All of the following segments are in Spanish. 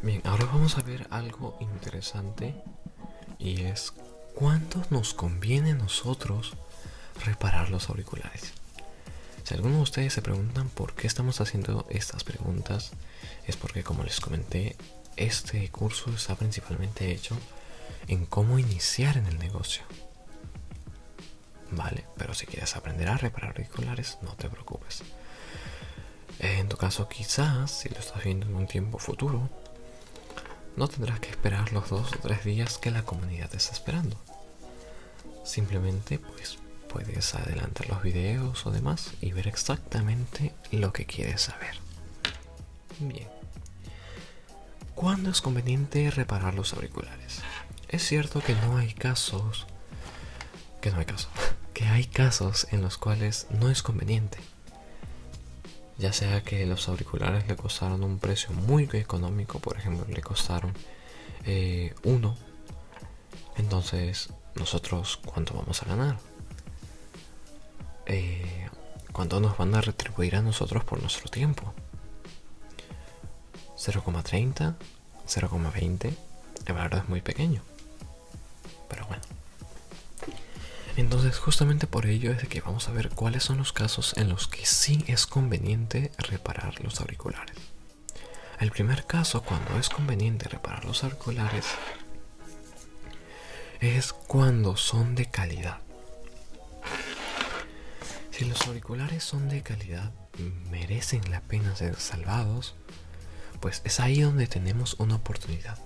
Bien, ahora vamos a ver algo interesante y es cuánto nos conviene a nosotros reparar los auriculares. Si alguno de ustedes se preguntan por qué estamos haciendo estas preguntas, es porque, como les comenté, este curso está principalmente hecho en cómo iniciar en el negocio. Vale, pero si quieres aprender a reparar auriculares, no te preocupes. En tu caso, quizás, si lo estás viendo en un tiempo futuro, no tendrás que esperar los 2 o 3 días que la comunidad te está esperando. Simplemente, pues, puedes adelantar los videos o demás y ver exactamente lo que quieres saber. Bien. ¿Cuándo es conveniente reparar los auriculares? Es cierto que no hay casos... Que no hay casos. Que hay casos en los cuales no es conveniente. Ya sea que los auriculares le costaron un precio muy económico, por ejemplo, le costaron uno. Entonces, nosotros, ¿cuánto vamos a ganar? ¿Cuánto nos van a retribuir a nosotros por nuestro tiempo? 0,30, 0,20. El valor es muy pequeño. Pero bueno. Entonces, justamente por ello es de que vamos a ver cuáles son los casos en los que sí es conveniente reparar los auriculares. El primer caso cuando es conveniente reparar los auriculares es cuando son de calidad. Si los auriculares son de calidad, merecen la pena ser salvados, pues es ahí donde tenemos una oportunidad.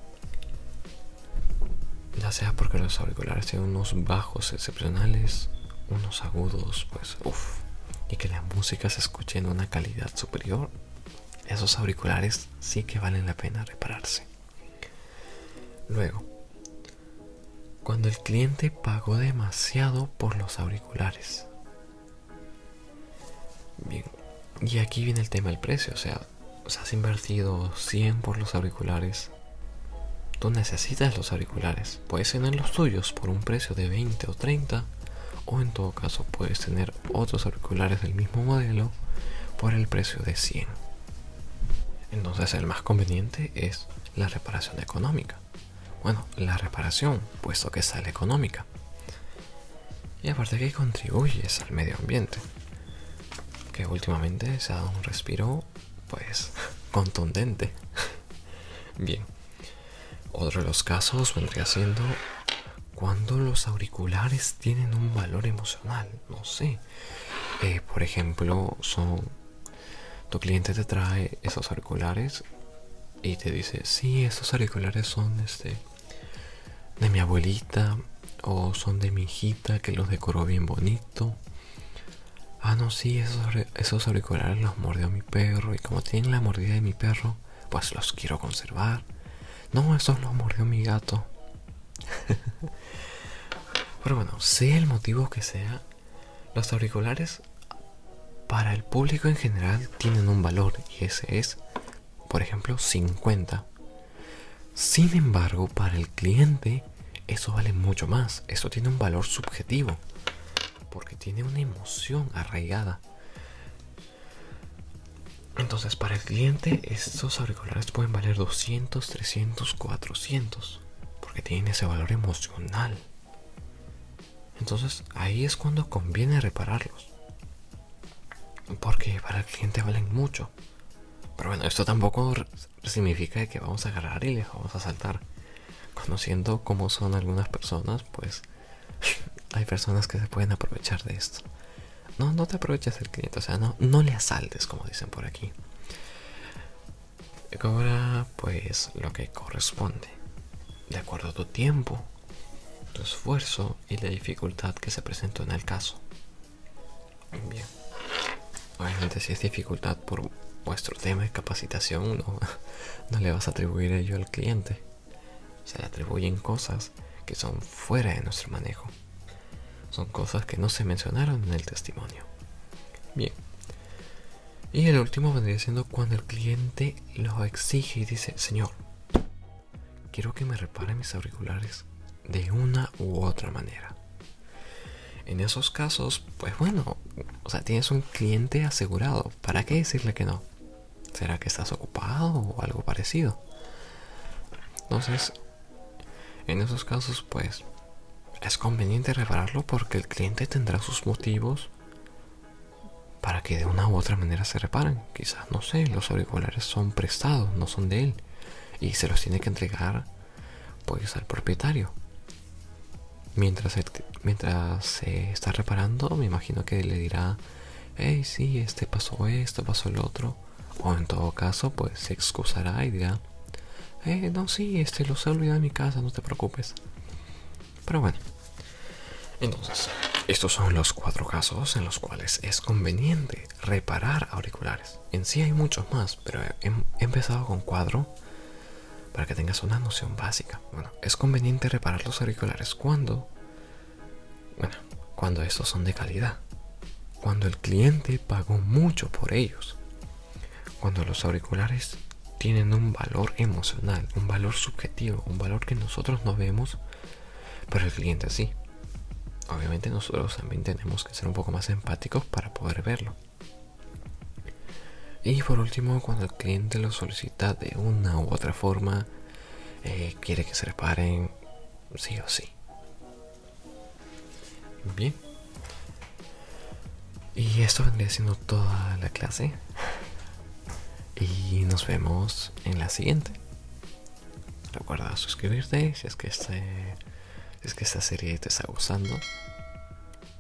Ya sea porque los auriculares tienen unos bajos excepcionales, unos agudos, pues uff, y que la música se escuche en una calidad superior, esos auriculares sí que valen la pena repararse. Luego, cuando el cliente pagó demasiado por los auriculares. Bien, y aquí viene el tema del precio, o sea, has invertido 100 por los auriculares. Tú necesitas los auriculares. Puedes tener los tuyos por un precio de 20 o 30, o en todo caso puedes tener otros auriculares del mismo modelo por el precio de 100. Entonces el más conveniente es la reparación económica. Bueno, la reparación, puesto que sale económica. Y aparte que contribuyes al medio ambiente, que últimamente se ha dado un respiro, pues, contundente. Bien. Otro de los casos vendría siendo cuando los auriculares tienen un valor emocional. No sé. Por ejemplo, tu cliente te trae esos auriculares y te dice, sí, estos auriculares son de mi abuelita o son de mi hijita que los decoró bien bonito. Ah, no, sí, esos auriculares los mordió mi perro y como tienen la mordida de mi perro, pues los quiero conservar. No, esos los mordió mi gato. Pero bueno, sea el motivo que sea, los auriculares para el público en general tienen un valor y ese es, por ejemplo, 50. Sin embargo, para el cliente eso vale mucho más. Esto tiene un valor subjetivo porque tiene una emoción arraigada. Entonces, para el cliente estos auriculares pueden valer 200, 300, 400 porque tienen ese valor emocional. Entonces ahí es cuando conviene repararlos, porque para el cliente valen mucho. Pero bueno, esto tampoco significa que vamos a agarrar y les vamos a saltar. Conociendo cómo son algunas personas, pues hay personas que se pueden aprovechar de esto. No te aproveches del cliente, o sea, no le asaltes, como dicen por aquí. Cobra pues lo que corresponde, de acuerdo a tu tiempo, tu esfuerzo y la dificultad que se presentó en el caso. Bien, obviamente si es dificultad por vuestro tema de capacitación, no le vas a atribuir ello al cliente. Se le atribuyen cosas que son fuera de nuestro manejo. Son cosas que no se mencionaron en el testimonio. Bien. Y el último vendría siendo cuando el cliente lo exige y dice, señor, quiero que me repare mis auriculares de una u otra manera. En esos casos, pues bueno, o sea, tienes un cliente asegurado. ¿Para qué decirle que no? ¿Será que estás ocupado o algo parecido? Entonces, en esos casos, pues, es conveniente repararlo porque el cliente tendrá sus motivos para que de una u otra manera se reparen. Quizás, no sé, los auriculares son prestados, no son de él, y se los tiene que entregar, pues, al propietario. Mientras se está reparando, me imagino que le dirá, hey, sí, pasó esto, pasó el otro. O en todo caso, pues se excusará y dirá, no, sí, los he olvidado en mi casa, no te preocupes. Pero bueno, entonces, estos son los 4 casos en los cuales es conveniente reparar auriculares. En sí hay muchos más, pero he empezado con 4 para que tengas una noción básica. Bueno, es conveniente reparar los auriculares cuando estos son de calidad, cuando el cliente pagó mucho por ellos, cuando los auriculares tienen un valor emocional, un valor subjetivo, un valor que nosotros no vemos, pero el cliente sí. Obviamente nosotros también tenemos que ser un poco más empáticos para poder verlo. Y por último, cuando el cliente lo solicita de una u otra forma, quiere que se reparen sí o sí. Bien. Y esto vendría siendo toda la clase. Y nos vemos en la siguiente. Recuerda suscribirte si es que esta serie te está gustando.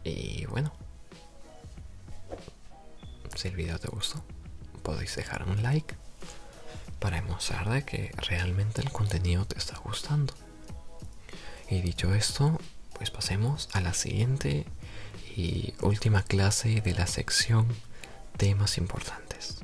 Y bueno, si el video te gustó, podéis dejar un like para demostrar de que realmente el contenido te está gustando. Y dicho esto, pues pasemos a la siguiente y última clase de la sección temas importantes.